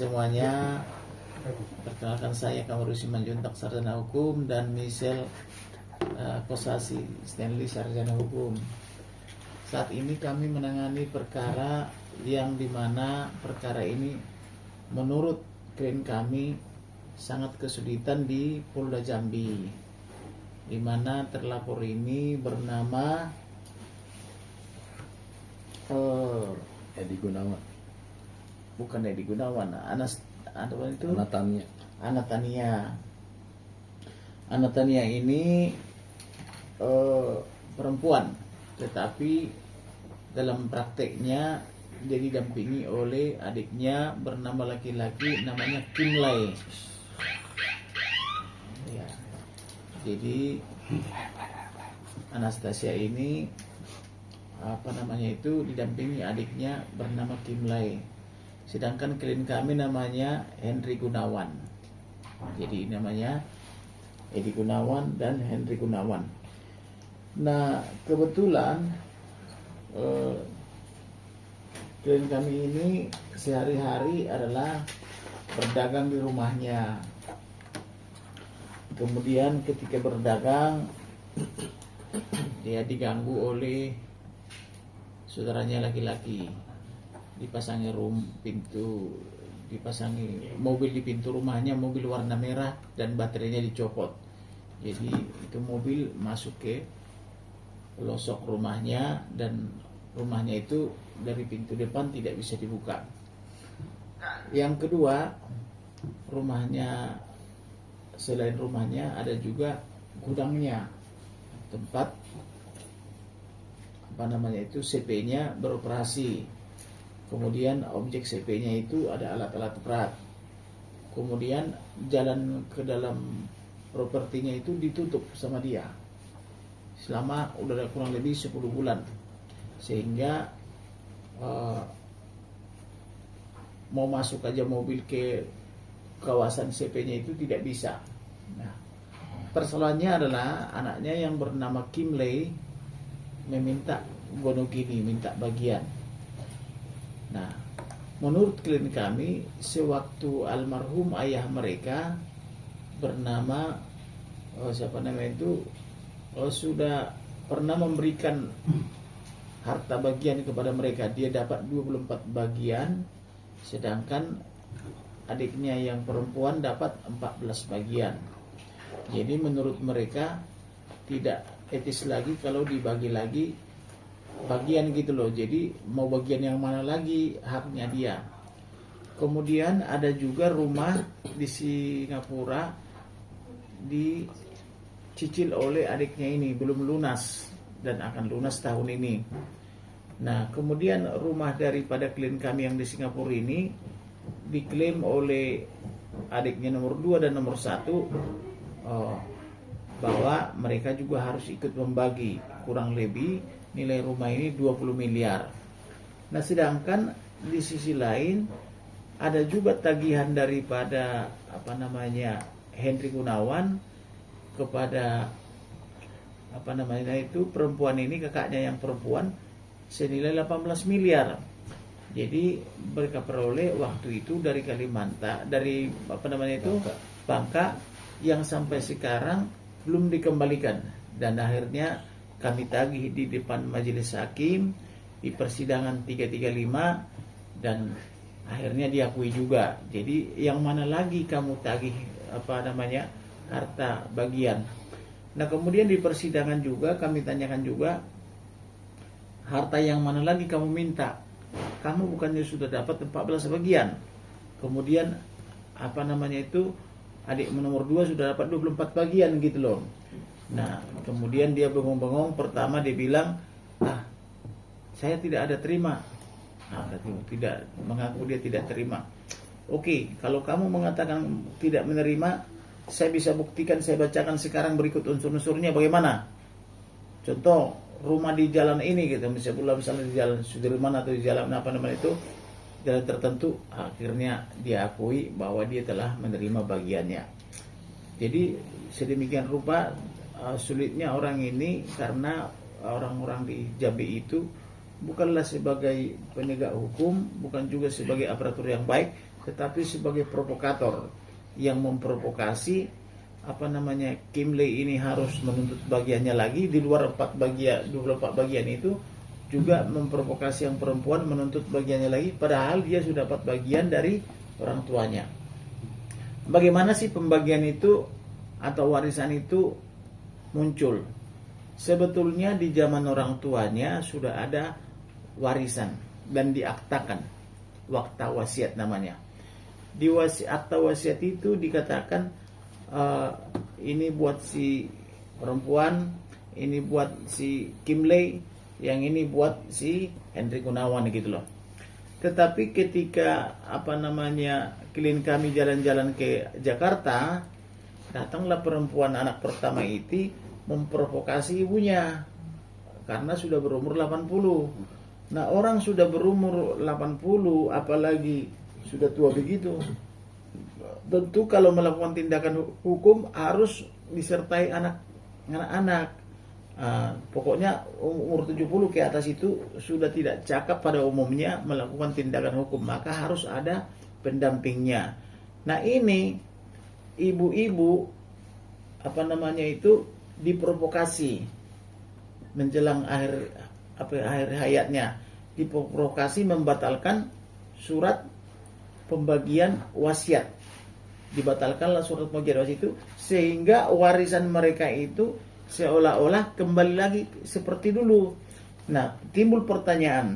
semuanya. Perkenalkan saya Kamarudin Simanjuntak, sarjana hukum, dan Michelle Kosasi Stanley, sarjana hukum. Saat ini kami menangani perkara yang dimana perkara ini menurut klien kami sangat kesulitan di Polda Jambi, di mana terlapor ini bernama Edi Gunawan. Bukan Edi Gunawan, Anatania ini perempuan, tetapi dalam prakteknya dia didampingi oleh adiknya bernama laki-laki, namanya Kimlay. Ya. Jadi Anastasia ini didampingi adiknya bernama Kimlay. Sedangkan klien kami namanya Henry Gunawan. Jadi namanya Edi Gunawan dan Henry Gunawan. Nah, kebetulan klien kami ini sehari-hari adalah berdagang di rumahnya. Kemudian ketika berdagang, dia diganggu oleh saudaranya laki-laki. Dipasangi mobil di pintu rumahnya, mobil warna merah, dan baterainya dicopot. Jadi itu mobil masuk ke pelosok rumahnya, dan rumahnya itu dari pintu depan tidak bisa dibuka. Yang kedua, selain rumahnya ada juga gudangnya, tempat CP-nya beroperasi. Kemudian objek CP-nya itu ada alat-alat berat. Kemudian jalan ke dalam propertinya itu ditutup sama dia selama udah kurang lebih 10 bulan. Sehingga mau masuk aja mobil ke kawasan CP-nya itu tidak bisa. Nah, persoalannya adalah anaknya yang bernama Kimlay meminta gonogini, minta bagian. Nah, menurut klien kami, sewaktu almarhum ayah mereka bernama sudah pernah memberikan harta bagian kepada mereka. Dia dapat 24 bagian, sedangkan adiknya yang perempuan dapat 14 bagian. Jadi menurut mereka tidak etis lagi kalau dibagi lagi bagian gitu loh. Jadi mau bagian yang mana lagi, haknya dia. Kemudian ada juga rumah di Singapura dicicil oleh adiknya ini, belum lunas dan akan lunas tahun ini. Nah, kemudian rumah daripada klien kami yang di Singapura ini diklaim oleh adiknya nomor 2 dan nomor 1 bahwa mereka juga harus ikut membagi kurang lebih nilai rumah ini 20 miliar. Nah, sedangkan di sisi lain ada juga tagihan daripada Henry Gunawan kepada perempuan ini, kakaknya yang perempuan, senilai 18 miliar. Jadi mereka peroleh waktu itu dari Kalimantan, dari Bangka, yang sampai sekarang belum dikembalikan, dan akhirnya kami tagih di depan majelis hakim di persidangan 335, dan akhirnya diakui juga. Jadi yang mana lagi kamu tagih harta bagian. Nah, kemudian di persidangan juga kami tanyakan juga, harta yang mana lagi kamu minta? Kamu bukannya sudah dapat 14 bagian. Kemudian adik nomor 2 sudah dapat 24 bagian gitu loh. Nah, kemudian dia bengong-bengong. Pertama dia bilang, saya tidak ada terima. Tidak, mengaku dia tidak terima. Oke, kalau kamu mengatakan tidak menerima, saya bisa buktikan, saya bacakan sekarang berikut unsur-unsurnya bagaimana. Contoh, rumah di jalan ini gitu, misalnya di jalan Sudirman atau di jalan jalan tertentu. Akhirnya dia akui bahwa dia telah menerima bagiannya. Jadi sedemikian rupa sulitnya orang ini, karena orang-orang di Jambi itu bukanlah sebagai penegak hukum, bukan juga sebagai aparatur yang baik, tetapi sebagai provokator yang memprovokasi Kim Lei ini harus menuntut bagiannya lagi di luar 24 bagian itu, juga memprovokasi yang perempuan menuntut bagiannya lagi, padahal dia sudah dapat bagian dari orang tuanya. Bagaimana sih pembagian itu atau warisan itu muncul? Sebetulnya di zaman orang tuanya sudah ada warisan dan diaktakan, wakta wasiat namanya. Di akta wasiat itu dikatakan ini buat si perempuan, ini buat si Kim Lei, yang ini buat si Hendrik Gunawan gitu loh. Tetapi ketika klien kami jalan-jalan ke Jakarta, datanglah perempuan anak pertama itu memprovokasi ibunya karena sudah berumur 80. Nah, orang sudah berumur 80 apalagi sudah tua begitu, tentu kalau melakukan tindakan hukum harus disertai anak-anak. Pokoknya umur 70 ke atas itu sudah tidak cakap pada umumnya melakukan tindakan hukum, maka harus ada pendampingnya. Nah, ini ibu-ibu diprovokasi menjelang akhir hayatnya, diprovokasi membatalkan surat pembagian wasiat. Dibatalkanlah surat pembagian wasiat itu, sehingga warisan mereka itu seolah-olah kembali lagi seperti dulu. Nah, timbul pertanyaan,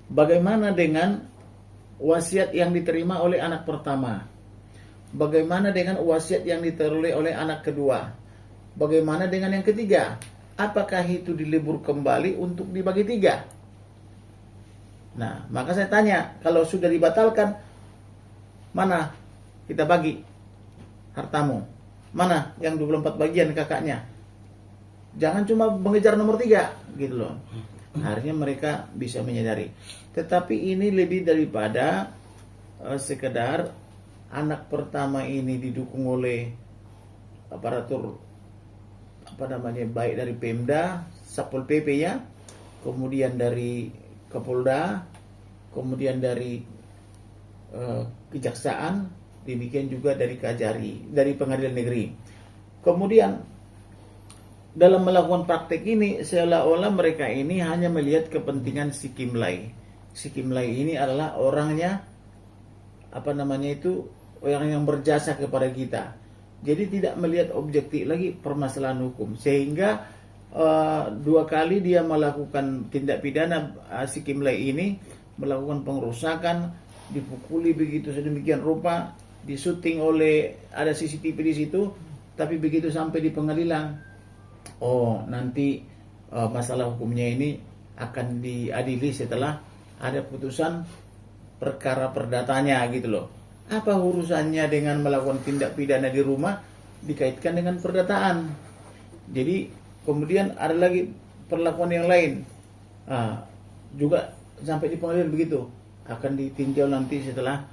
bagaimana dengan wasiat yang diterima oleh anak pertama? Bagaimana dengan wasiat yang diterima oleh anak kedua? Bagaimana dengan yang ketiga? Apakah itu dilebur kembali untuk dibagi 3? Nah, maka saya tanya, kalau sudah dibatalkan, mana kita bagi hartamu? Mana yang 24 bagian kakaknya? Jangan cuma mengejar nomor 3 gitu loh. Akhirnya mereka bisa menyadari. Tetapi ini lebih daripada sekedar anak pertama ini didukung oleh aparatur baik dari Pemda, Satpol PP ya, kemudian dari Kapolda, kemudian dari Kejaksaan, demikian juga dari Kajari, dari Pengadilan Negeri. Kemudian dalam melakukan praktek ini seolah-olah mereka ini hanya melihat kepentingan si Kim Lei. Si Kim Lei ini adalah orangnya orang yang berjasa kepada kita. Jadi tidak melihat objektif lagi permasalahan hukum, sehingga 2 kali dia melakukan tindak pidana. Si Kim Lei ini melakukan pengerusakan, dipukuli begitu sedemikian rupa, disuting oleh ada CCTV di situ. Tapi begitu sampai di pengadilan, nanti masalah hukumnya ini akan diadili setelah ada putusan perkara perdatanya gitu loh. Apa urusannya dengan melakukan tindak pidana di rumah dikaitkan dengan perdataan? Jadi kemudian ada lagi perlakuan yang lain, juga sampai di pengadilan begitu, akan ditinjau nanti setelah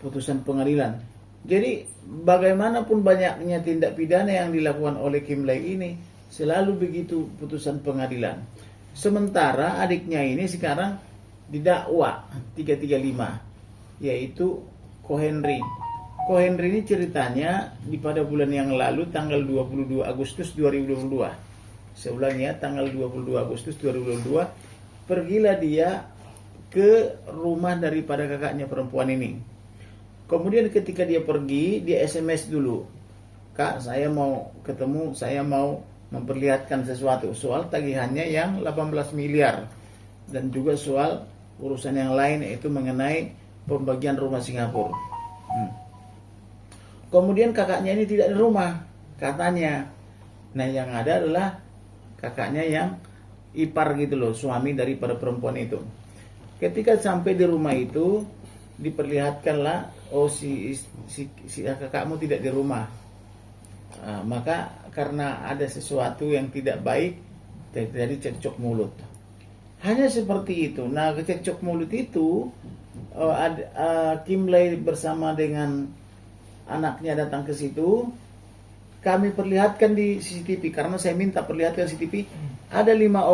putusan pengadilan. Jadi bagaimanapun banyaknya tindak pidana yang dilakukan oleh Kim Lei ini, selalu begitu putusan pengadilan. Sementara adiknya ini sekarang didakwa 335, yaitu Ko Henry. Ko Henry ini ceritanya pada bulan yang lalu tanggal 22 Agustus 2022. Saya ulangi ya, tanggal 22 Agustus 2022 pergilah dia ke rumah daripada kakaknya perempuan ini. Kemudian ketika dia pergi, dia SMS dulu, "Kak, saya mau ketemu, saya mau memperlihatkan sesuatu soal tagihannya yang 18 miliar dan juga soal urusan yang lain, yaitu mengenai pembagian rumah Singapura." Kemudian kakaknya ini tidak di rumah katanya. Nah, yang ada adalah kakaknya yang ipar gitu loh, suami daripada perempuan itu. Ketika sampai di rumah itu, diperlihatkanlah, si kakakmu tidak di rumah. Maka karena ada sesuatu yang tidak baik, terjadi cekcok mulut. Hanya seperti itu. Nah, cekcok mulut itu Kim Lei bersama dengan anaknya datang ke situ. Kami perlihatkan di CCTV karena saya minta perlihatkan CCTV. Ada 5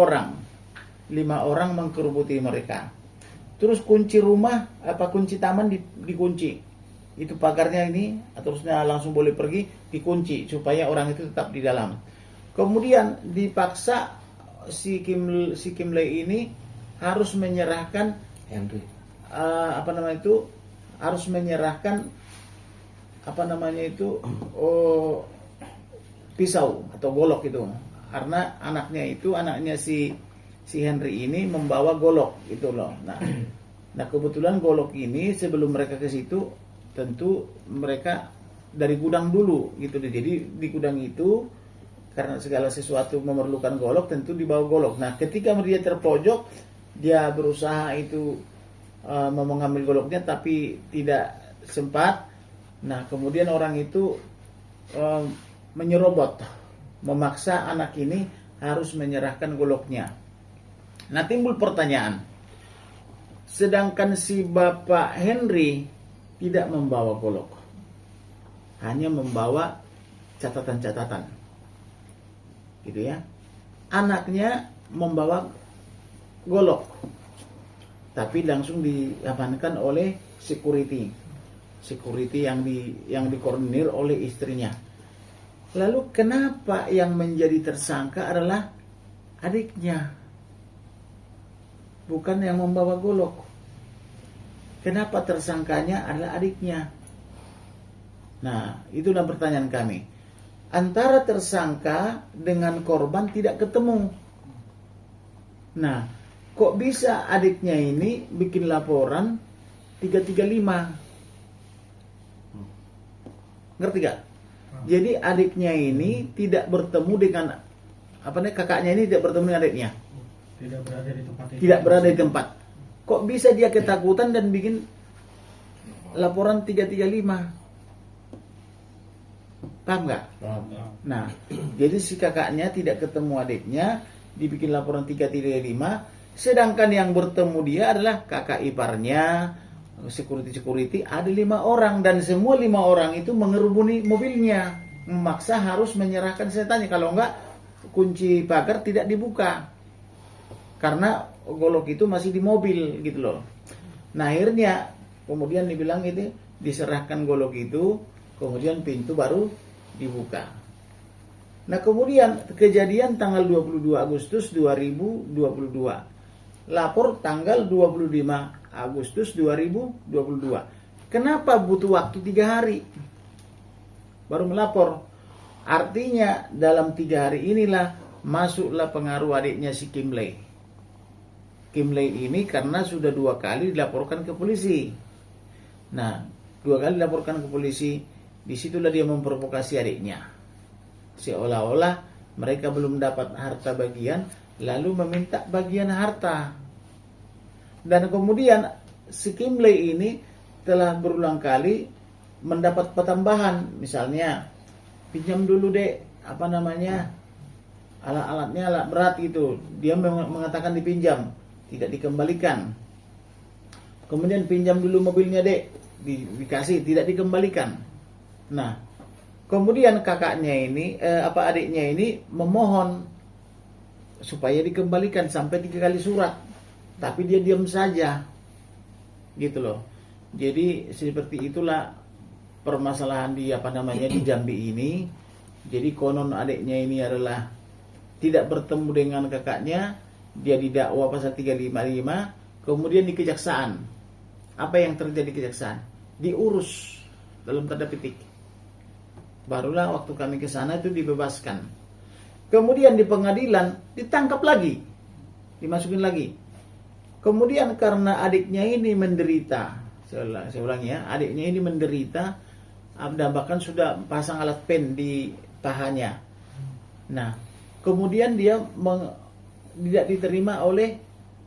orang mengkerubuti mereka. terus kunci rumah kunci taman dikunci, itu pagarnya ini terusnya langsung boleh pergi, dikunci supaya orang itu tetap di dalam. Kemudian dipaksa si Kim Lei ini harus menyerahkan Henry. harus menyerahkan pisau atau golok itu, karena anaknya si Henry ini membawa golok itu loh. Nah kebetulan golok ini sebelum mereka ke situ tentu mereka dari gudang dulu gitu. Jadi di gudang itu karena segala sesuatu memerlukan golok, tentu dibawa golok. Nah ketika dia terpojok, dia berusaha itu mengambil goloknya tapi tidak sempat. Nah kemudian orang itu menyerobot, memaksa anak ini harus menyerahkan goloknya. Nah timbul pertanyaan, sedangkan si Bapak Henry tidak membawa golok, hanya membawa catatan-catatan, gitu ya. Anaknya membawa golok, tapi langsung diamankan oleh security yang dikoordinir oleh istrinya. Lalu kenapa yang menjadi tersangka adalah adiknya, bukan yang membawa golok? Kenapa tersangkanya adalah adiknya? Nah, itulah pertanyaan kami. Antara tersangka dengan korban tidak ketemu. Nah, kok bisa adiknya ini bikin laporan 335? Ngerti gak? Jadi adiknya ini tidak bertemu dengan kakaknya ini tidak bertemu dengan adiknya. Tidak berada di tempat itu. Tidak berada di tempat. Kok bisa dia ketakutan dan bikin laporan 335? Paham nggak? Nah, jadi si kakaknya tidak ketemu adiknya, dibikin laporan 335, sedangkan yang bertemu dia adalah kakak iparnya, security ada 5 orang, dan semua 5 orang itu mengerubuni mobilnya, memaksa harus menyerahkan senjatanya, kalau enggak kunci pagar tidak dibuka karena golok itu masih di mobil gitu loh. Nah akhirnya kemudian dibilang itu diserahkan golok itu, kemudian pintu baru dibuka. Nah kemudian kejadian tanggal 22 Agustus 2022, lapor tanggal 25 Agustus 2022. Kenapa butuh waktu 3 hari baru melapor? Artinya dalam 3 hari inilah masuklah pengaruh adiknya si Kim Lei. Kim Lei ini karena sudah 2 kali dilaporkan ke polisi. Nah 2 kali dilaporkan ke polisi, disitulah dia memprovokasi adiknya, seolah-olah mereka belum dapat harta bagian, lalu meminta bagian harta. Dan kemudian si Kim Lei ini telah berulang kali mendapat pertambahan, misalnya pinjam dulu dek alat-alatnya, alat berat itu, dia mengatakan dipinjam, tidak dikembalikan. Kemudian pinjam dulu mobilnya dek, dikasih, tidak dikembalikan. Nah kemudian adiknya ini memohon supaya dikembalikan sampai 3 kali surat, tapi dia diam saja gitu loh. Jadi seperti itulah permasalahan di di Jambi ini. Jadi konon adiknya ini adalah tidak bertemu dengan kakaknya, dia didakwa pasal 355. Kemudian di kejaksaan, apa yang terjadi di kejaksaan? Diurus dalam tanda petik. Barulah waktu kami ke sana itu dibebaskan. Kemudian di pengadilan ditangkap lagi, dimasukin lagi. Kemudian karena adiknya ini menderita, saya ulangi ya, adiknya ini menderita, bahkan sudah pasang alat pen di pahanya. Nah, kemudian dia tidak diterima oleh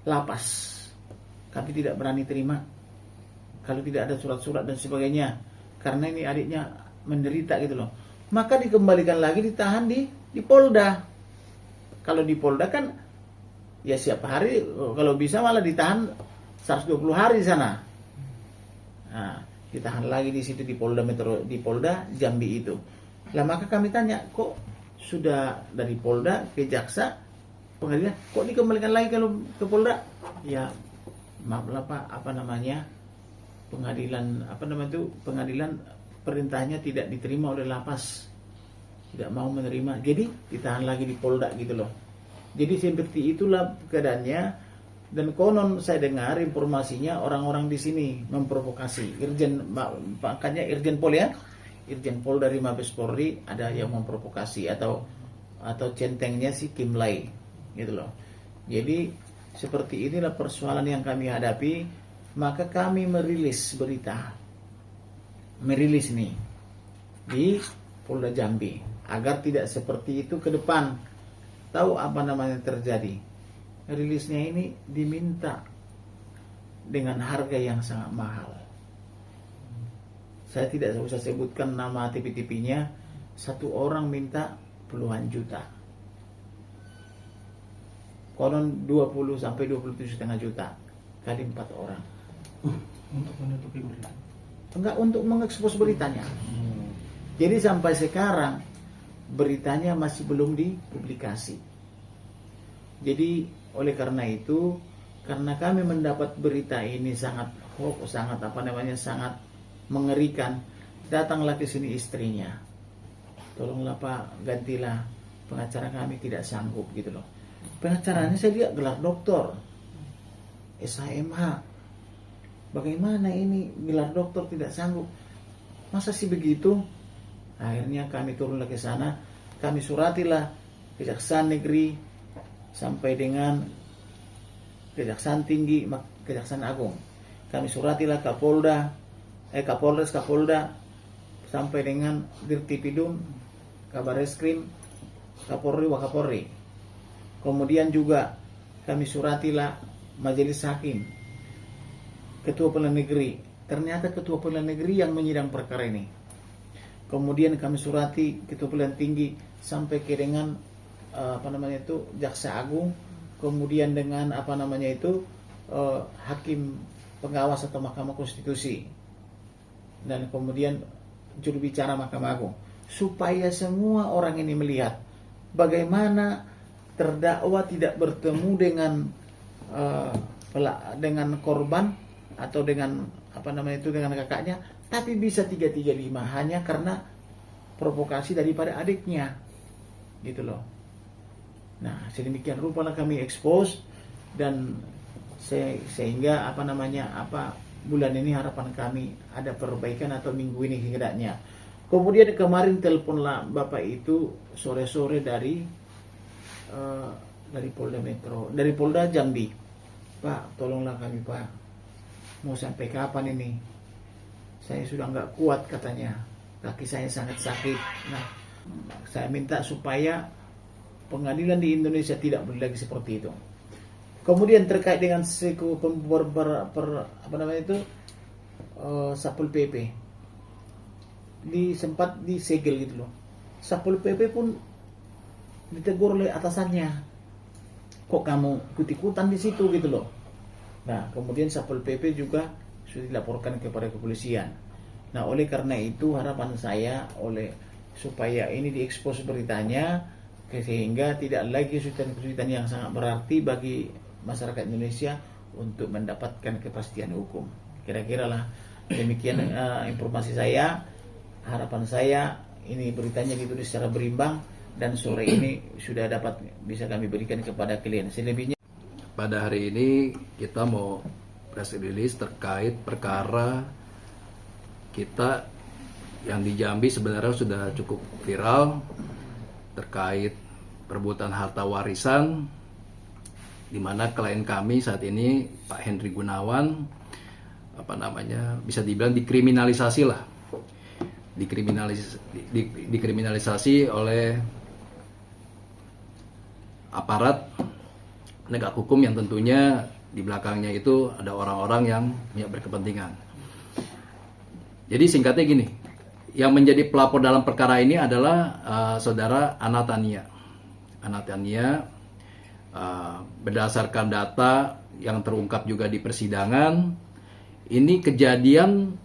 lapas. Kami tidak berani terima kalau tidak ada surat-surat dan sebagainya, karena ini adiknya menderita gitu loh. Maka dikembalikan lagi, ditahan di Polda. Kalau di Polda kan ya siap hari, kalau bisa malah ditahan 120 hari di sana. Nah, ditahan lagi di situ di Polda Jambi itu. Lah maka kami tanya, kok sudah dari Polda ke jaksa pengadilan, kok dikembalikan lagi kalau ke Polda? Ya maaflah Pak, pengadilan perintahnya tidak diterima oleh lapas, tidak mau menerima, jadi ditahan lagi di Polda gitu loh. Jadi seperti itulah keadaannya. Dan konon saya dengar informasinya orang-orang di sini memprovokasi makanya Irjen Pol ya, Irjen Pol dari Mabes Polri ada yang memprovokasi atau centengnya si Kim Lai gitu loh. Jadi seperti inilah persoalan yang kami hadapi, maka kami merilis nih di Polda Jambi agar tidak seperti itu ke depan. Tahu apa namanya terjadi? Rilisnya ini diminta dengan harga yang sangat mahal. Saya tidak usah sebutkan nama TV-TV-nya. Satu orang minta puluhan juta. Konon 20 sampai 27,5 juta kali 4 orang. Untuk menutupi berita. Enggak, untuk mengekspos beritanya. Jadi sampai sekarang beritanya masih belum dipublikasi. Jadi oleh karena itu, karena kami mendapat berita ini sangat mengerikan, datanglah ke sini istrinya. Tolonglah Pak, gantilah pengacara kami, tidak sanggup gitu loh. Pengacaranya saya lihat gelar doktor, SHMH. Bagaimana ini gelar doktor tidak sanggup? Masa sih begitu? Akhirnya kami turunlah ke sana, kami suratilah Kejaksaan Negeri sampai dengan Kejaksaan Tinggi, Kejaksaan Agung. Kami suratilah Kapolres, Kapolda, sampai dengan Dirtipidum, Kabareskrim, Kapolri, Wakapolri. Kemudian juga kami suratilah Majelis Hakim, Ketua Pengadilan Negeri. Ternyata Ketua Pengadilan Negeri yang menyidang perkara ini. Kemudian kami surati Ketua Pengadilan Tinggi sampai ke dengan Jaksa Agung, kemudian dengan Hakim Pengawas atau Mahkamah Konstitusi, dan kemudian juru bicara Mahkamah Agung, supaya semua orang ini melihat bagaimana terdakwa tidak bertemu dengan korban atau dengan dengan kakaknya, tapi bisa 335 hanya karena provokasi daripada adiknya, gitu loh. Nah, sedemikian rupa kami expose, dan sehingga bulan ini harapan kami ada perbaikan atau minggu ini hendaknya. Kemudian kemarin teleponlah Bapak itu sore-sore dari Polda Metro, dari Polda Jambi. Pak, tolonglah kami Pak. Mau sampai kapan ini? Saya sudah nggak kuat katanya. Kaki saya sangat sakit. Nah, saya minta supaya pengadilan di Indonesia tidak boleh lagi seperti itu. Kemudian terkait dengan Satpol PP, sempat disegel gitu loh. Satpol PP pun ditegur oleh atasannya. Kok kamu ikut-ikutan di situ gitu loh. Nah, kemudian Satpol PP juga sudah dilaporkan kepada kepolisian. Nah, oleh karena itu harapan saya supaya ini diekspos beritanya, sehingga tidak lagi kesulitan-kesulitan yang sangat berarti bagi masyarakat Indonesia untuk mendapatkan kepastian hukum. Kira-kira lah demikian informasi saya. Harapan saya ini beritanya ditulis secara berimbang, dan sore ini sudah bisa kami berikan kepada klien. Selebihnya pada hari ini kita mau press release terkait perkara kita yang di Jambi sebenarnya sudah cukup viral terkait perebutan harta warisan, di mana klien kami saat ini Pak Henry Gunawan bisa dibilang dikriminalisasi lah, dikriminalisasi oleh aparat penegak hukum yang tentunya di belakangnya itu ada orang-orang yang punya berkepentingan. Jadi singkatnya gini, yang menjadi pelapor dalam perkara ini adalah saudara Anatania. Berdasarkan data yang terungkap juga di persidangan, ini kejadian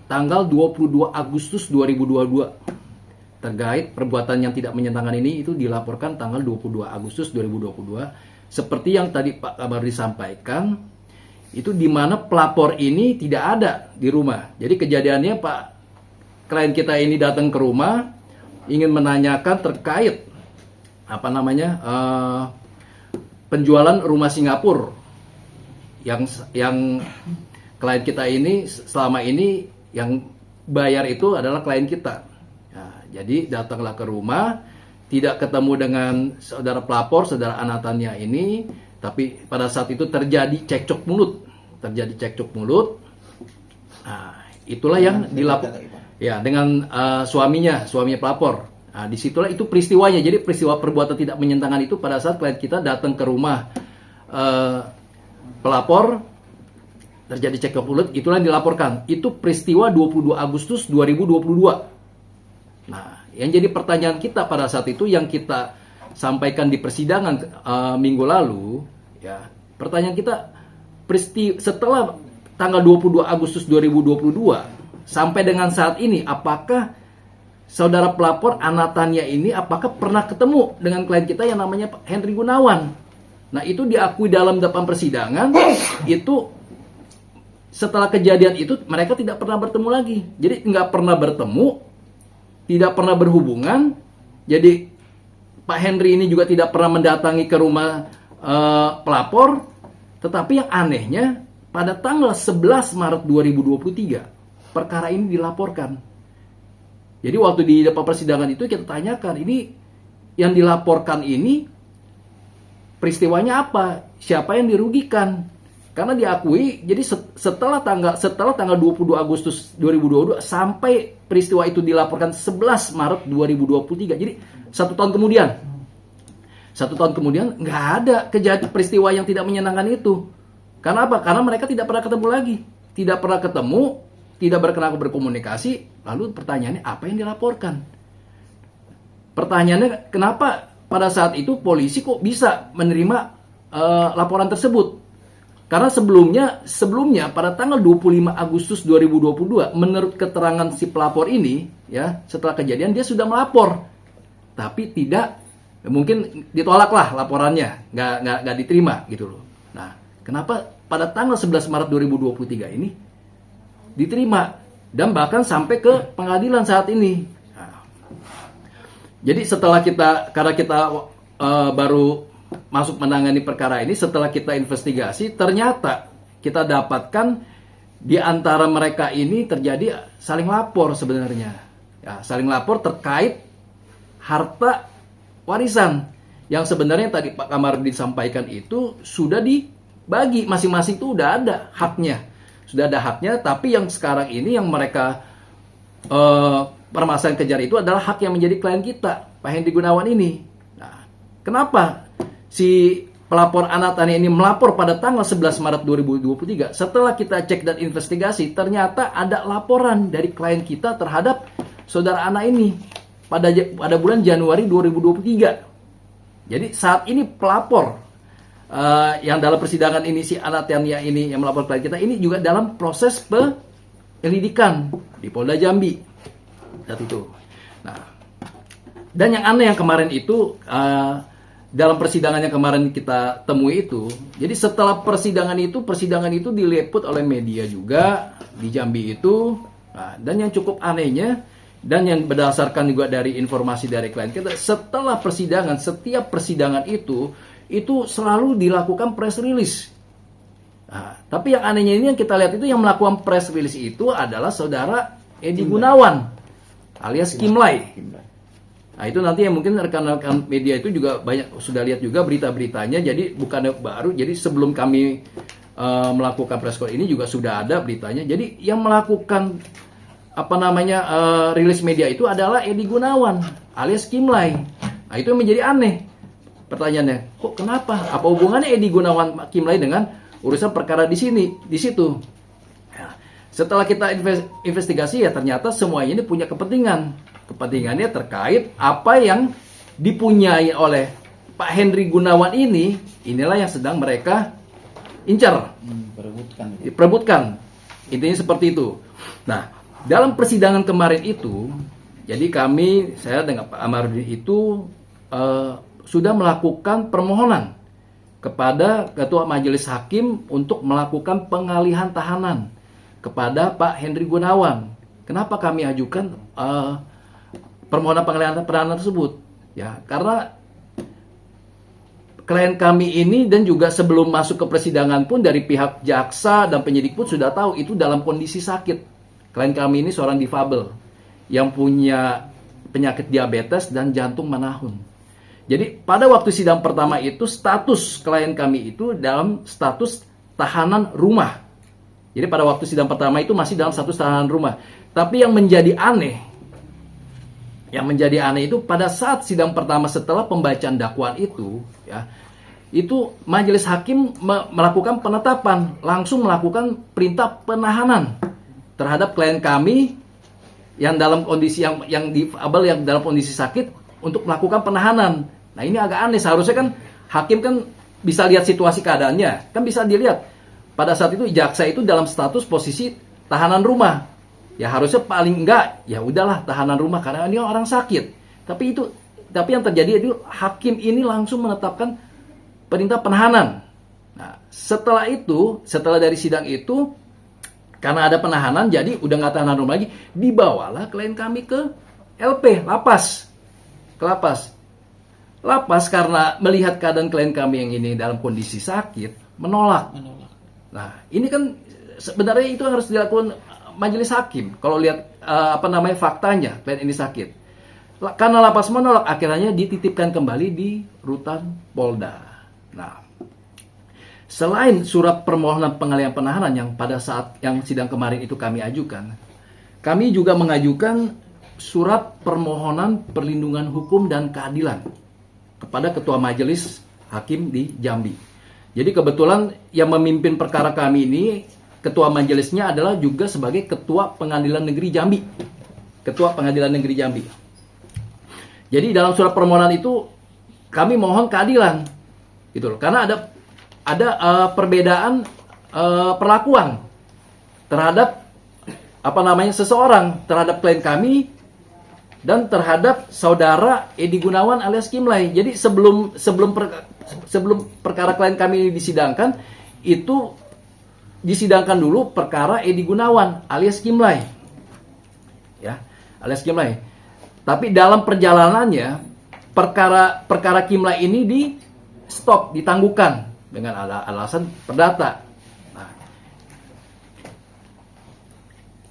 tanggal 22 Agustus 2022 terkait perbuatan yang tidak menyenangkan ini itu dilaporkan tanggal 22 Agustus 2022. Seperti yang tadi Pak Kabar disampaikan, itu di mana pelapor ini tidak ada di rumah. Jadi kejadiannya Pak klien kita ini datang ke rumah ingin menanyakan terkait penjualan rumah Singapura yang klien kita ini selama ini yang bayar itu adalah klien kita. Nah, jadi datanglah ke rumah, tidak ketemu dengan saudara pelapor, saudara Anatannya ini, tapi pada saat itu terjadi cekcok mulut. Nah, itulah yang dilaporkan ya dengan suaminya pelapor. Nah, disitulah itu peristiwanya. Jadi peristiwa perbuatan tidak menyenangkan itu pada saat klien kita datang ke rumah pelapor, terjadi cekcok mulut, itulah yang dilaporkan. Itu peristiwa 22 Agustus 2022. Nah, yang jadi pertanyaan kita pada saat itu yang kita sampaikan di persidangan minggu lalu, ya, pertanyaan kita setelah tanggal 22 Agustus 2022 sampai dengan saat ini, apakah saudara pelapor Anatannya ini apakah pernah ketemu dengan klien kita yang namanya Pak Henry Gunawan? Nah, itu diakui dalam depan persidangan itu setelah kejadian itu mereka tidak pernah bertemu lagi. Jadi nggak pernah bertemu, tidak pernah berhubungan. Jadi Pak Henry ini juga tidak pernah mendatangi ke rumah pelapor. Tetapi yang anehnya pada tanggal 11 Maret 2023 perkara ini dilaporkan. Jadi waktu di depan persidangan itu kita tanyakan, ini yang dilaporkan ini peristiwanya apa? Siapa yang dirugikan? Karena diakui, jadi setelah tanggal 22 Agustus 2022 sampai peristiwa itu dilaporkan 11 Maret 2023. Jadi 1 tahun kemudian. 1 tahun kemudian nggak ada kejadian peristiwa yang tidak menyenangkan itu. Karena apa? Karena mereka tidak pernah ketemu lagi. Tidak pernah ketemu, tidak berkomunikasi. Lalu pertanyaannya, apa yang dilaporkan? Pertanyaannya, kenapa pada saat itu polisi kok bisa menerima laporan tersebut? Karena sebelumnya pada tanggal 25 Agustus 2022, menurut keterangan si pelapor ini, ya, setelah kejadian dia sudah melapor, tapi tidak, mungkin ditolaklah laporannya, nggak diterima gitu loh. Nah, kenapa pada tanggal 11 Maret 2023 ini diterima dan bahkan sampai ke pengadilan saat ini? Nah, jadi setelah karena kita baru masuk menangani perkara ini, setelah kita investigasi, ternyata kita dapatkan di antara mereka ini terjadi saling lapor sebenarnya. Ya, saling lapor terkait harta warisan yang sebenarnya tadi Pak Kamarudin disampaikan itu sudah dibagi, masing-masing itu udah ada haknya. Sudah ada haknya, tapi yang sekarang ini yang mereka permasalahan kejar itu adalah hak yang menjadi klien kita, Pak Henry Gunawan ini. Nah, kenapa si pelapor Anatani ini melapor pada tanggal 11 Maret 2023. Setelah kita cek dan investigasi, ternyata ada laporan dari klien kita terhadap saudara Ana ini pada bulan Januari 2023. Jadi saat ini pelapor yang dalam persidangan ini si Anatania ini yang melapor klien kita ini juga dalam proses penyelidikan di Polda Jambi. Saat itu. Nah, dan yang aneh yang kemarin itu dalam persidangan yang kemarin kita temui itu, jadi setelah persidangan itu diliput oleh media juga di Jambi itu. Nah, dan yang cukup anehnya dan yang berdasarkan juga dari informasi dari klien kita, setelah persidangan, setiap persidangan itu selalu dilakukan press release. Nah, tapi yang anehnya ini yang kita lihat itu yang melakukan press release itu adalah saudara Edi Gunawan alias Kimlay. Nah, itu nanti yang mungkin rekan-rekan media itu juga banyak sudah lihat juga berita-beritanya. Jadi bukannya baru. Jadi sebelum kami melakukan press call ini juga sudah ada beritanya. Jadi yang melakukan rilis media itu adalah Edi Gunawan alias Kimlay. Nah, itu yang menjadi aneh. Pertanyaannya, kok kenapa? Apa hubungannya Edi Gunawan Kimlay dengan urusan perkara di situ? Nah, setelah kita investigasi ya ternyata semuanya ini punya kepentingan. Kepentingannya terkait apa yang dipunyai oleh Pak Henry Gunawan ini, inilah yang sedang mereka incar, perebutkan. Intinya seperti itu. Nah, dalam persidangan kemarin itu, Jadi saya dengan Pak Amarudin itu sudah melakukan permohonan kepada Ketua Majelis Hakim untuk melakukan pengalihan tahanan kepada Pak Henry Gunawan. Kenapa kami ajukan permohonan pengalihan tahanan tersebut? Ya, karena klien kami ini dan juga sebelum masuk ke persidangan pun dari pihak jaksa dan penyidik pun sudah tahu itu dalam kondisi sakit. Klien kami ini seorang difabel yang punya penyakit diabetes dan jantung menahun. Jadi pada waktu sidang pertama itu status klien kami itu dalam status tahanan rumah. Jadi pada waktu sidang pertama itu masih dalam status tahanan rumah. Tapi yang menjadi aneh itu pada saat sidang pertama setelah pembacaan dakwaan itu, ya, itu majelis hakim melakukan penetapan, langsung melakukan perintah penahanan terhadap klien kami yang dalam kondisi yang dalam kondisi sakit untuk melakukan penahanan. Nah, ini agak aneh. Seharusnya kan hakim kan bisa lihat situasi keadaannya, kan bisa dilihat. Pada saat itu jaksa itu dalam status posisi tahanan rumah. Ya harusnya paling enggak ya udahlah tahanan rumah karena ini orang sakit. Tapi yang terjadi itu hakim ini langsung menetapkan perintah penahanan. Nah, setelah dari sidang itu karena ada penahanan jadi udah nggak tahanan rumah lagi, dibawalah klien kami ke LP, lapas. Ke lapas. Lapas karena melihat keadaan klien kami yang ini dalam kondisi sakit, menolak. Nah, ini kan sebenarnya itu harus dilakukan majelis hakim. Kalau lihat faktanya, klien ini sakit. Karena lapas menolak, akhirnya dititipkan kembali di rutan Polda. Nah, selain surat permohonan pengalihan penahanan yang pada saat yang sidang kemarin itu kami ajukan, kami juga mengajukan surat permohonan perlindungan hukum dan keadilan kepada Ketua Majelis Hakim di Jambi. Jadi kebetulan yang memimpin perkara kami ini Ketua majelisnya adalah juga sebagai Ketua Pengadilan Negeri Jambi. Ketua Pengadilan Negeri Jambi. Jadi dalam surat permohonan itu kami mohon keadilan. Gitu loh. Karena ada perbedaan perlakuan terhadap seseorang, terhadap klien kami dan terhadap saudara Edi Gunawan alias Kimlay. Jadi sebelum perkara klien kami ini disidangkan, itu disidangkan dulu perkara Edi Gunawan alias Kimlay. Ya, alias Kimlay. Tapi dalam perjalanannya perkara Kimlay ini di stop, ditangguhkan dengan alasan perdata. Nah,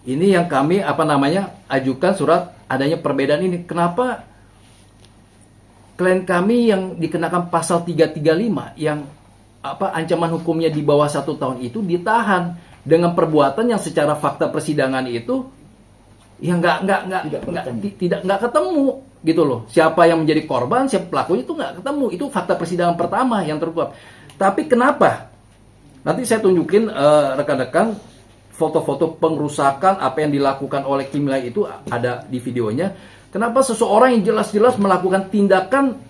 ini yang kami ajukan surat adanya perbedaan ini. Kenapa klien kami yang dikenakan pasal 335 yang ancaman hukumnya di bawah 1 tahun itu ditahan dengan perbuatan yang secara fakta persidangan itu ya tidak ketemu gitu loh. Siapa yang menjadi korban, siapa pelakunya itu nggak ketemu. Itu fakta persidangan pertama yang terungkap. Tapi kenapa? Nanti saya tunjukin rekan-rekan foto-foto pengrusakan apa yang dilakukan oleh Kimlay itu ada di videonya. Kenapa seseorang yang jelas-jelas melakukan tindakan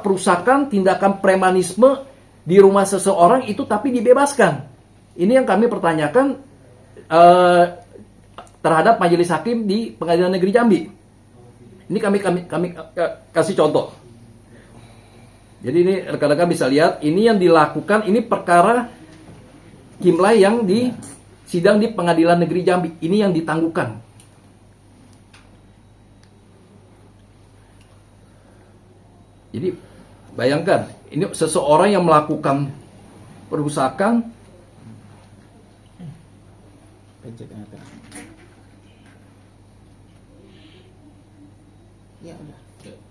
perusakan, tindakan premanisme di rumah seseorang itu tapi dibebaskan? Ini yang kami pertanyakan terhadap majelis hakim di Pengadilan Negeri Jambi. Ini kami kasih contoh. Jadi ini rekan-rekan bisa lihat, ini yang dilakukan, ini perkara Kimlay yang di sidang di Pengadilan Negeri Jambi. Ini yang ditangguhkan. Jadi bayangkan, ini seseorang yang melakukan perusakan. Ya udah.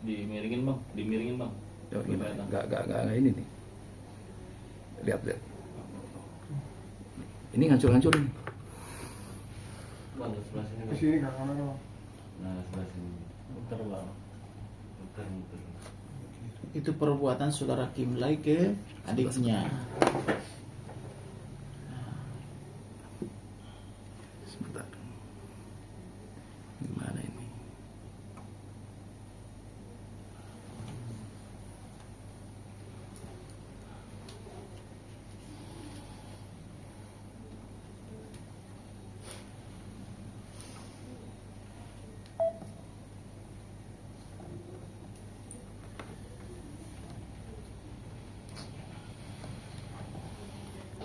Dimiringin bang. Enggak ini nih. Lihat. Ini hancur-hancur nih. Bang, sebelah sini. Di sini nggak kamera. Nah, sebelah sini. Muter bang. Muter. Itu perbuatan saudara Kimlay ke adiknya. Sebentar. Gimana ini?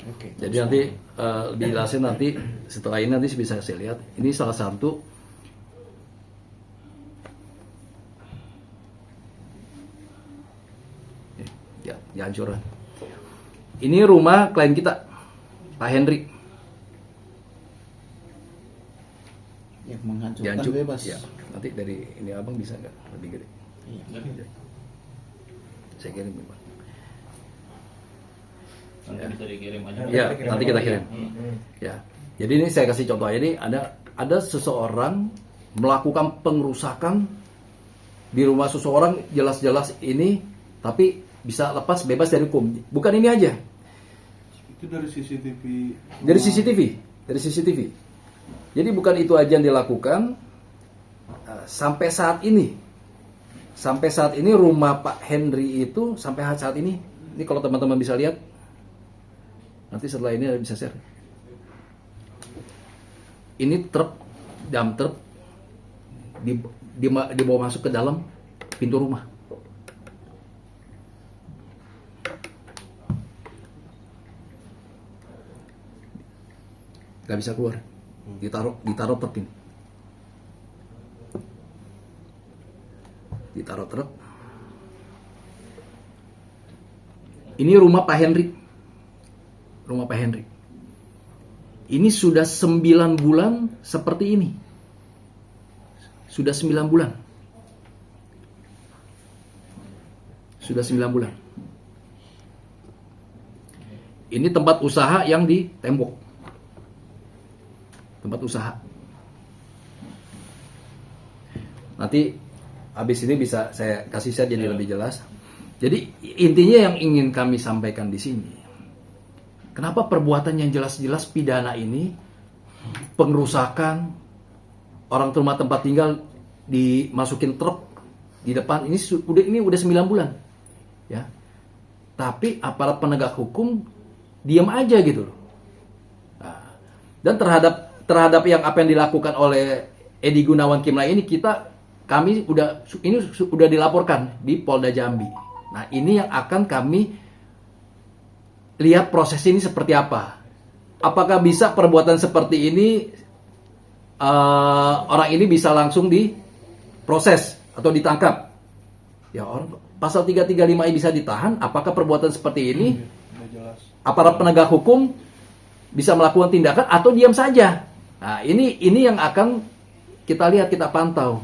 Oke. Jadi nanti lebih jelasnya nanti setelah ini nanti bisa saya lihat. Ini salah satu ya hancuran. Ini rumah klien kita, Pak Henry. Yang menghancurkan Dihancur, bebas. ya. Nanti dari ini abang bisa nggak lebih gede? Iya. Saya kirim Pak. Nanti bisa dikirim aja. Ya, nanti kita kirim. Ya. Jadi ini saya kasih contoh. Jadi ada seseorang melakukan pengerusakan di rumah seseorang, jelas-jelas ini, tapi bisa lepas bebas dari hukum. Bukan ini aja. Itu dari CCTV. Dari CCTV. Jadi bukan itu aja yang dilakukan. Sampai saat ini rumah Pak Henry itu sampai saat ini kalau teman-teman bisa lihat, nanti setelah ini bisa share. Ini dump truk dibawa masuk ke dalam pintu rumah. Gak bisa keluar, ditaruh truk ini. Ditaruh truk. Ini rumah Pak Henry. Rumah Pak Henry. Ini sudah 9 bulan seperti ini. Sudah 9 bulan. Sudah 9 bulan. Ini tempat usaha yang di tembok. Tempat usaha. Nanti habis ini bisa saya kasih saya jadi lebih jelas. Jadi intinya yang ingin kami sampaikan di sini, kenapa perbuatan yang jelas-jelas pidana ini, pengerusakan orang rumah tempat tinggal dimasukin truk di depan, ini udah 9 bulan, ya. Tapi aparat penegak hukum diam aja gitu loh. Nah, dan terhadap apa yang dilakukan oleh Edi Gunawan Kimlay ini kami udah dilaporkan di Polda Jambi. Nah, ini yang akan kami lihat proses ini seperti apa. Apakah bisa perbuatan seperti ini orang ini bisa langsung diproses atau ditangkap? Ya, orang pasal 335 bisa ditahan. Apakah perbuatan seperti ini aparat penegak hukum bisa melakukan tindakan atau diam saja? Nah, ini yang akan kita lihat, kita pantau.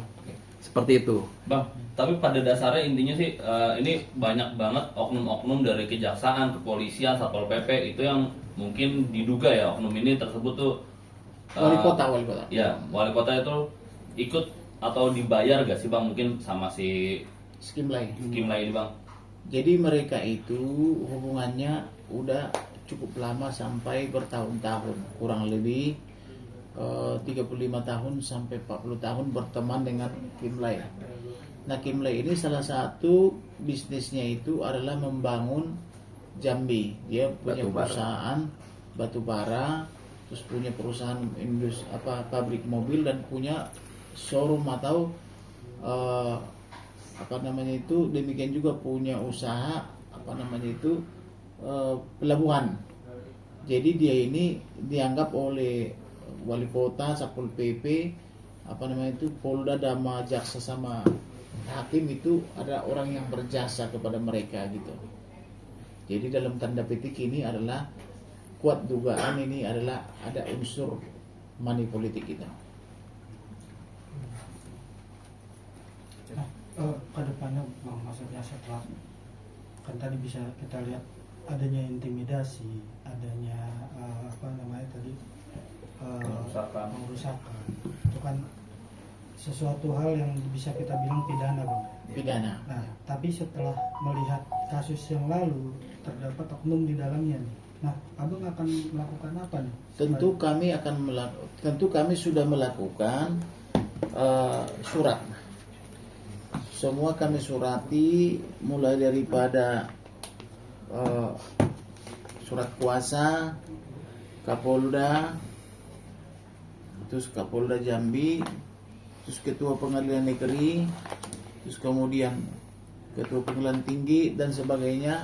Seperti itu. Bang, tapi pada dasarnya intinya sih ini banyak banget oknum-oknum dari kejaksaan, kepolisian, Satpol PP itu yang mungkin diduga ya oknum ini tersebut tuh Wali kota. Ya, wali kota itu ikut atau dibayar gak sih Bang mungkin sama si Kimlay. Kimlay ini Bang? Jadi mereka itu hubungannya udah cukup lama sampai bertahun-tahun, kurang lebih 35 tahun sampai 40 tahun berteman dengan Kimlay. Nah, Kimlay ini salah satu bisnisnya itu adalah membangun Jambi. Dia punya perusahaan batu bara, terus punya perusahaan pabrik mobil dan punya showroom atau demikian juga punya usaha pelabuhan. Jadi dia ini dianggap oleh wali kota, Satpol PP, Polda, Dama, Jaksa sama hakim itu ada orang yang berjasa kepada mereka gitu. Jadi dalam tanda petik ini adalah kuat dugaan ini adalah ada unsur money politik kita. Kedepannya Bang, maksudnya setelah kan tadi bisa kita lihat adanya intimidasi, adanya pengerusakan, itu kan sesuatu hal yang bisa kita bilang pidana Bang. Pidana. Nah, tapi setelah melihat kasus yang lalu terdapat oknum di dalamnya nih. Nah, Abang akan melakukan apa nih? Tentu kami sudah melakukan surat. Semua kami surati mulai daripada surat kuasa Kapolda, terus Kapolda Jambi, terus Ketua Pengadilan Negeri, terus kemudian Ketua Pengadilan Tinggi dan sebagainya.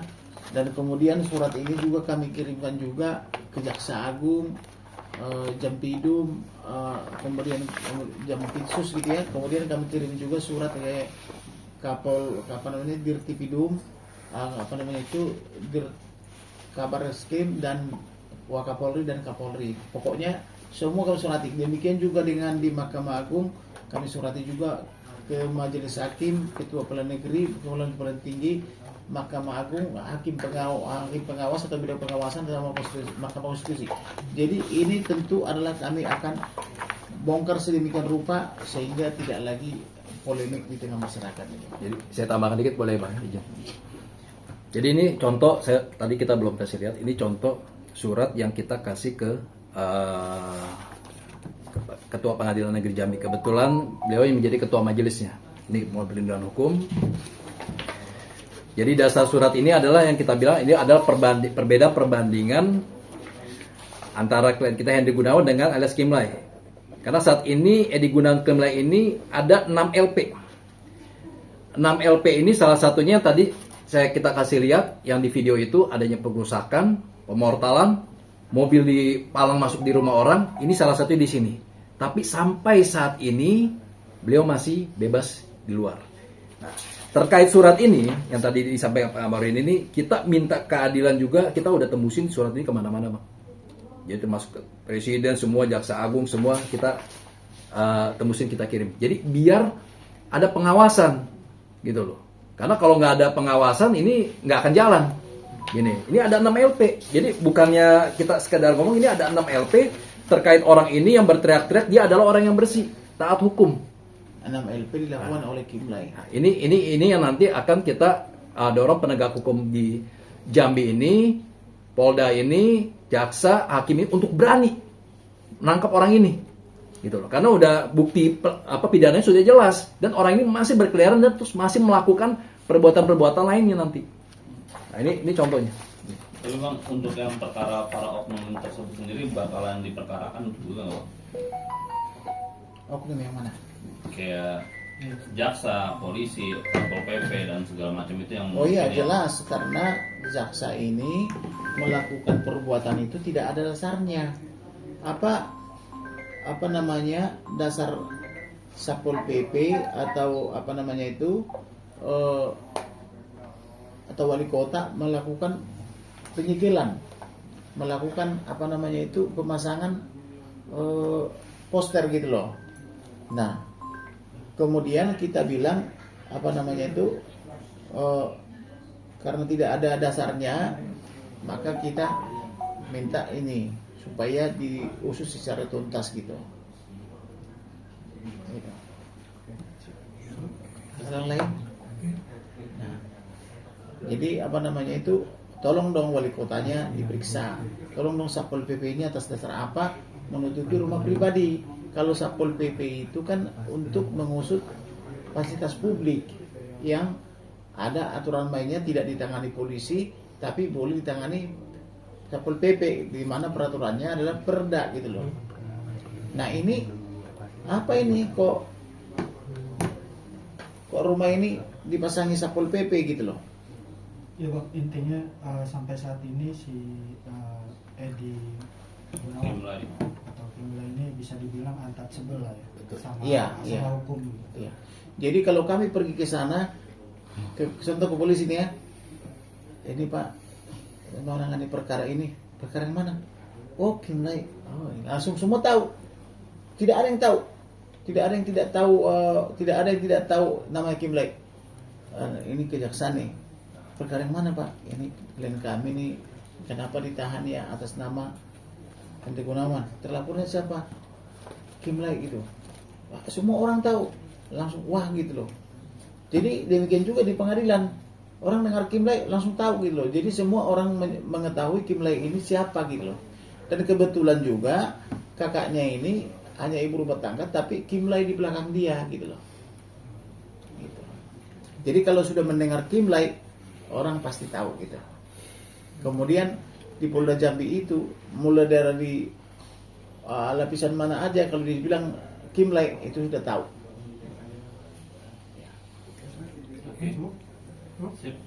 Dan kemudian surat ini juga kami kirimkan juga ke Jaksa Agung, Jampidum, kemudian Jampitsus gitu ya. Kemudian kami kirim juga surat ke Dirtipidum, Dir Kabar Reskrim dan Wakapolri dan Kapolri. Pokoknya semua kami surati. Demikian juga dengan di Mahkamah Agung kami surati juga ke Majelis Hakim, Ketua Pengadilan Negeri, Pengadilan Tinggi, Mahkamah Agung, hakim pengawas atau bidang pengawasan dalam Mahkamah Konstitusi. Jadi ini tentu adalah kami akan bongkar sedemikian rupa sehingga tidak lagi polemik di tengah masyarakat. Jadi saya tambahkan dikit boleh Bang? Izin. Jadi ini contoh, tadi kita belum kasih lihat, ini contoh surat yang kita kasih ke Ketua Pengadilan Negeri Jambi. Kebetulan beliau yang menjadi ketua majelisnya. Ini mau perlindungan hukum. Jadi dasar surat ini adalah yang kita bilang ini adalah perbandingan antara klien kita Hendy Gunawan dengan alias Kimlay. Karena saat ini Edi Gunawan Kimlay ini ada 6 LP. 6 LP ini salah satunya tadi kita kasih lihat yang di video itu adanya pengerusakan, pemortalan, mobil dipalang masuk di rumah orang, ini salah satu di sini. Tapi sampai saat ini beliau masih bebas di luar. Nah, terkait surat ini yang tadi disampaikan Pak Amarin ini, kita minta keadilan juga, kita udah tembusin surat ini kemana-mana Bang. Jadi termasuk ke Presiden, semua Jaksa Agung, semua kita tembusin, kita kirim. Jadi biar ada pengawasan gitu loh. Karena kalau nggak ada pengawasan ini nggak akan jalan. Ini ada 6 LP. Jadi bukannya kita sekedar ngomong, ini ada 6 LP terkait orang ini yang berteriak-teriak dia adalah orang yang bersih, taat hukum. 6 LP dilakukan oleh Kimlay. Nah, ini yang nanti akan kita dorong penegak hukum di Jambi ini, Polda ini, jaksa, hakim ini untuk berani menangkap orang ini. Gitu loh. Karena udah bukti pidananya sudah jelas dan orang ini masih berkeliaran dan terus masih melakukan perbuatan-perbuatan lainnya nanti. Nah, ini contohnya. Tapi Bang, untuk yang perkara para oknum tersebut sendiri bakalan diperkarakan juga nggak Bang? Oknum yang mana? Kayak jaksa, polisi, Satpol PP dan segala macam itu yang Oh iya mungkin jelas, karena jaksa ini melakukan perbuatan itu tidak ada dasarnya. Apa namanya, dasar Satpol PP atau atau wali kota melakukan penyegelan, melakukan pemasangan poster gitu loh. Nah, kemudian kita bilang karena tidak ada dasarnya, maka kita minta ini supaya diusut secara tuntas gitu. Hal lain. Nah, jadi tolong dong wali kotanya diperiksa. Tolong dong Satpol PP ini atas dasar apa menutupi rumah pribadi. Kalau Satpol PP itu kan untuk mengusut fasilitas publik yang ada aturan mainnya tidak ditangani polisi tapi boleh ditangani Satpol PP, di mana peraturannya adalah perda gitu loh. Nah ini apa ini kok rumah ini dipasangi Satpol PP gitu loh. Ya Bang, intinya sampai saat ini si Edi Gunawan Kimlay atau Kimlay ini bisa dibilang untouchable lah ya. Sama Iya. hukum. Iya. Jadi kalau kami pergi ke sana, contoh ke polisi nih ya, ini Pak, menangani perkara ini, perkara yang mana? Oh Kimlay, langsung semua tahu. Tidak ada yang tahu, tidak ada yang tidak tahu nama Kimlay. Ini kejaksaan nih. Perkara yang mana Pak? Ini klien kami nih, kenapa ditahan ya atas nama Hendy Gunawan? Terlapornya siapa? Kimlay gitu. Wah, semua orang tahu, langsung wah gitu loh. Jadi demikian juga di pengadilan, orang dengar Kimlay langsung tahu gitu loh. Jadi semua orang mengetahui Kimlay ini siapa gitu loh. Dan kebetulan juga kakaknya ini hanya ibu rumah tangga, tapi Kimlay di belakang dia gitu loh. Gitu. Jadi kalau sudah mendengar Kimlay, orang pasti tahu gitu. Kemudian di Polda Jambi itu mulai dari lapisan mana aja kalau dibilang Kimlay itu sudah tahu. Sip.